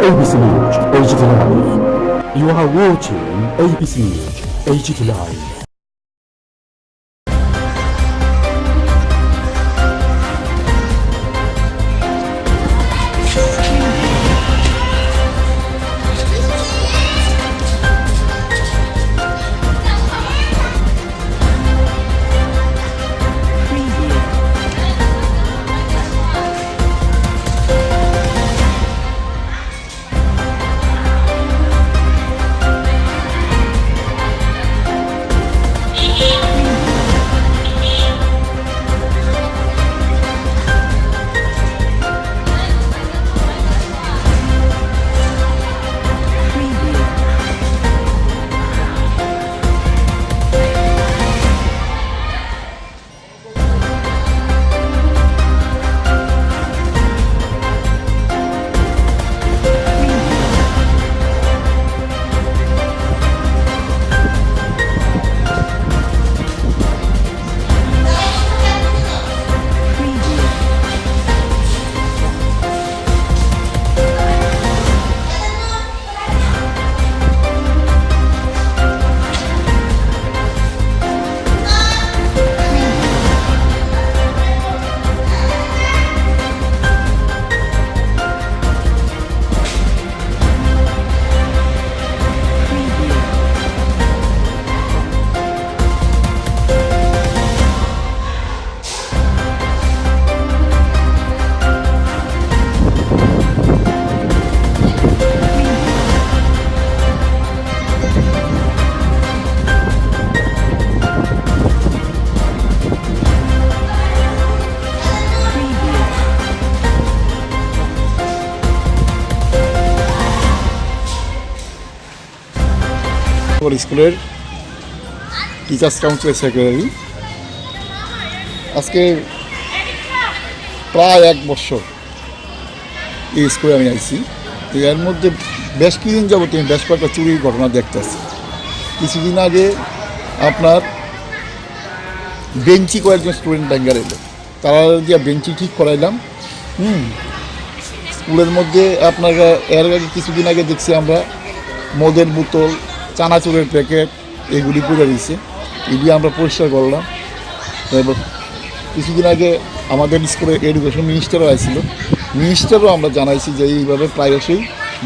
ABC News, agtlive. You are watching ABC News, agtlive. স্কুলের teachers কাউন্সিলের secretary. আজকে প্রায় 1 বছর এই স্কুলে আমি আইছি। এর মধ্যে বেশ কিছুদিন যাবত আমি বেশ কয়েকটা চুরির ঘটনা দেখতেছি। কিছুদিন আগে আপনার বেঞ্চি কয়েকজন স্টুডেন্ট ব্যাঙ্গার এলো, তারা দিয়ে বেঞ্চি ঠিক করাইলাম। স্কুলের মধ্যে আপনার এর আগে কিছুদিন আগে দেখছি আমরা মদের বোতল, চানাচুরের প্যাকেট এগুলি পড়ে দিয়েছে, এগুলি আমরা পরিষ্কার করলাম। এবার কিছুদিন আগে আমাদের স্কুলের এডুকেশন মিনিস্টারও আসছিল, মিনিস্টারও আমরা জানাইছি যে এইভাবে প্রায়শই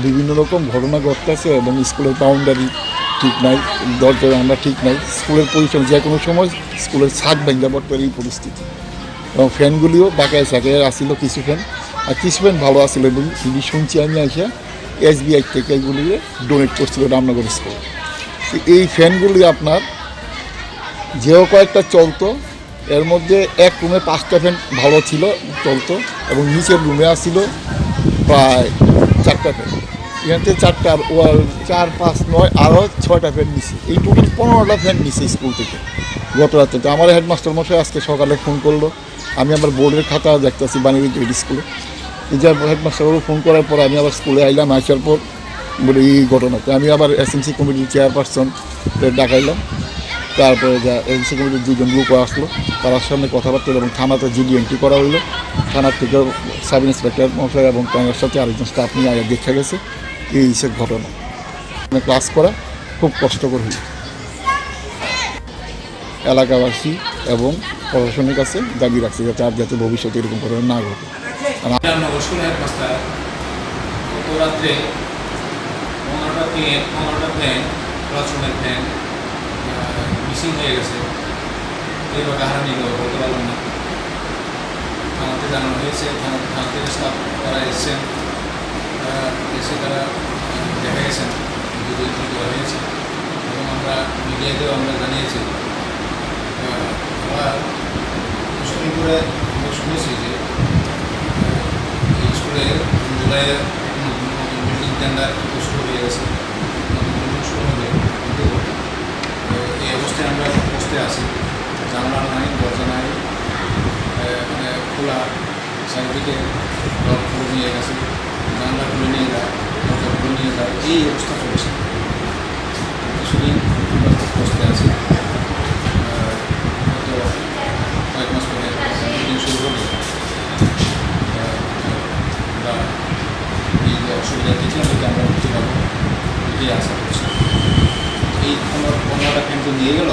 বিভিন্ন রকম ঘটনা ঘটতেছে এবং স্কুলের বাউন্ডারি ঠিক নাই, দরজা আমরা ঠিক নাই, স্কুলের পরিসর যে কোনো সময় স্কুলের ছাদ ভেঙে পড়তে এই পরিস্থিতি। এবং ফ্যানগুলিও বাঁকায় সাঁকায় আসছিল কিছু ফ্যান, আর কিছু ফ্যান ভালো আসছিল এবং এগুলি শুনছি আমি আসা SBI থেকে এগুলি ডোনেট করছিল রামনগর স্কুল। এই ফ্যানগুলি আপনার যেও কয়েকটা চলতো, এর মধ্যে এক রুমে 5টা ফ্যান ভালো ছিল চলতো এবং নিচের রুমে আসছিল প্রায় 4টা ফ্যান। এখান থেকে 4টা আর 4, 5, 9 আরও 6টা ফ্যান নিছে। এই টোটাল 15টা ফ্যান নিছে স্কুল থেকে গত রাত্রে। আমার হেডমাস্টার মশাই আজকে সকালে ফোন করলো, আমি আমার বোর্ডের খাতা দেখতেছি বাণিজ্য স্কুলে। এই যে হেডমাস্টারবাবু ফোন করার পর আমি আবার স্কুলে আইলাম, আসার পর বলে এই ঘটনাতে আমি আবার SMC কমিটির চেয়ারপারসন ডাকাইলাম। তারপরে যা SMC কমিটির 2জন লোক আসলো, তার সামনে কথাবার্তা এবং থানাতে জিডি এন্ট্রি করা হইলো। থানার থেকে সাব ইন্সপেক্টর মশাই এবং তার সাথে আরেকজন স্টাফ নিয়ে আগে দেখা গেছে এই সব ঘটনা। ক্লাস করা খুব কষ্টকর হইল। এলাকাবাসী এবং প্রশাসনের কাছে দাবি রাখছে যাতে আর যাতে ভবিষ্যতে এরকম ঘটনা না ঘটে। রাত্রে 15টা ফ্যান ক্লাসরুমের ফ্যান মিসিং হয়ে গেছে। এইভাবে হারানি বলতে পারলাম না। থানাতে জানানো হয়েছে, থানা থেকে স্টাফ তারা এসেছেন, এসে তারা দেখা গেছেন দুটো করা হয়েছে এবং আমরা মিডিয়াতেও আমরা জানিয়েছি। আবার কিছুদিন করে আমরা শুনেছি যে এই স্কুলে জুলাইয়ের বিল্ডিং টেন্ডার শুরু হয়ে গেছে, শুরু হবে। কিন্তু এই অবস্থায় আমরা বসতে আছি, জানলা নাই, দরজা নাই, মানে খোলা, চারিদিকে ঘর খুলে নিয়ে গেছে, জানলা খুলে নিয়ে যায়, দরজা খুলে নিয়ে যায়, এই অবস্থা চলেছে। কিছুদিন আমরা বসতে আছি, হয়তো কয়েক মাস পরে বিল্ডিং শুরু হবে। আমরা এই যে অসুবিধা দেখলাম যে নিয়ে গেল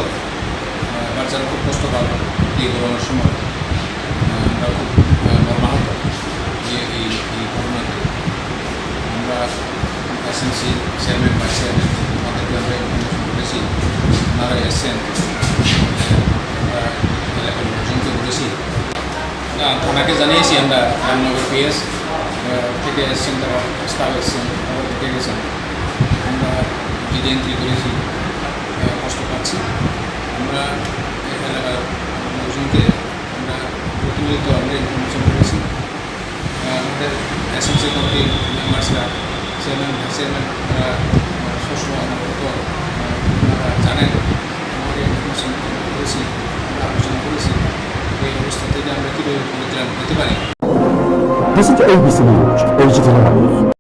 বাচ্চারা খুব কষ্ট পাবে এই গরমের সময়। আমরা খুব মর্মাহত যে এই ঘটনাতে। আমরা এসএমসি চেয়ারম্যান ভাইস চেয়ারম্যান আমাদেরকে আমরা ইনফরমেশন করেছি, ওনারা এসছেন, আমরা এলাকার লোকজনকে বলেছি, থানাকে জানিয়েছি। আমরা রামনগর পিএস থেকে এসছেন, তারা স্টাফ এসছেন, তারা দেখে গেছেন। আমরা যদি এন্ট্রি করেছি, কষ্ট পাচ্ছি। আমরা এলাকার লোকজনকে আমরা প্রতিনিয়ত আমরা ইনফরমেশন করেছি। আমাদের এসএমসি কমিটির মেম্বার্সরা, চেয়ারম্যান ভাইস চেয়ারম্যান, তারা সবসময় অবগত, ওনারা জানেন, আমাকে ইনফরমেশন করেছি, আমরা আলোচনা করেছি এই অবস্থা থেকে আমরা কীভাবে পরিত্রাণ পেতে পারি। This is ABC News, agtlive.